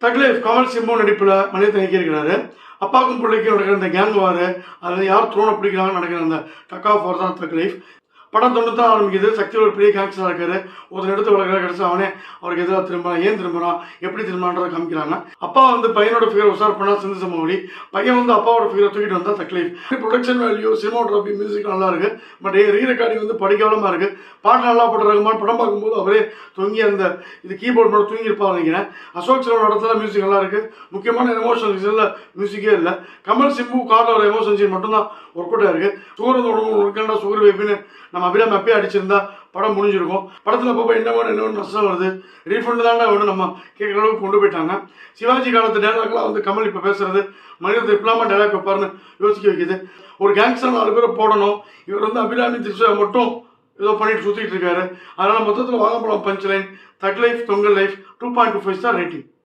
தக் லைஃப் கமல் சிம்பு நடிப்பில் மனிதத்தை இயக்கியிருக்கிறாரு. அப்பாவுக்கும் பிள்ளைக்கும் நடக்கிற இந்த கேங் வார், அதில் யார் த்ரோனை பிடிக்கிறாங்கன்னு நடக்கிற அந்த டக் ஆஃப் வார் தான் தக் லைஃப். படம் தொண்ணூறு தான் ஆரம்பிக்குது. சக்தி ஒரு பெரிய கேங்ஸ்டராக இருக்காரு. ஒரு இடத்து வளர்க்குற கிடச்சி அவனே அவருக்கு எதிராக திரும்புறான். ஏன் திரும்புறான், எப்படி திரும்புறான்றதை காமிக்கிறாங்க. அப்பா வந்து பையனோட ஃபிகர் உசார் பண்ணா சிந்து சமவெளி, பையன் வந்து அப்பாவோட ஃபிகரை தூக்கிட்டு வந்தா தக் life. Production value, cinematography, music நல்லா இருக்கு. பட் ரீ ரெக்கார்டிங் வந்து படிக்காமலமா இருக்கு. பாட்டு நல்லா போட்டு ரகுமான் படம் பார்க்கும்போது அவரே தொங்கி அந்த இது கீபோர்ட் மட்டும் தூங்கி இருப்பாங்க நினைக்கிறேன். அசோக் செல்வன் இடத்துல மியூசிக் நல்லா இருக்கு. முக்கியமான எமோஷனல் சீனில் மியூசிக்கே இல்லை. கமல் சிம்பு காரில் ஒரு எமோஷனல் சீன் மட்டும்தான் ஒர்க் அவுட் ஆயிருக்கு. சுகர் வந்து உடம்பு இருக்கா சுகர் வைப்பின்னு நம்ம அபிராமி அப்பயே அடிச்சிருந்தா படம் முடிஞ்சிருக்கும். படத்தில் அப்பப்போ என்ன நஷ்டம் வருது, ரீஃபண்ட் தானே ஒன்று நம்ம கேட்குற அளவுக்கு கொண்டு போயிட்டாங்க. சிவாஜி காலத்து டைலாக்லாம் வந்து கமல் இப்போ பேசுறது மனிதத்தை இப்பலாமா டைலாக் வைப்பாருன்னு யோசிக்க வைக்குது. ஒரு கேங்ஸ்டர் 4 பேரை போடணும், இவர் வந்து அபிராமி திருஷா மட்டும் ஏதோ பண்ணிட்டு சுற்றிட்டு இருக்காரு. அதனால் மொத்தத்தில் வாங்கப்படம் பஞ்ச் லைன் தக் லைஃப் தொங்கல் லைஃப் 2.25 ஸ்டார் ரேட்டிங்.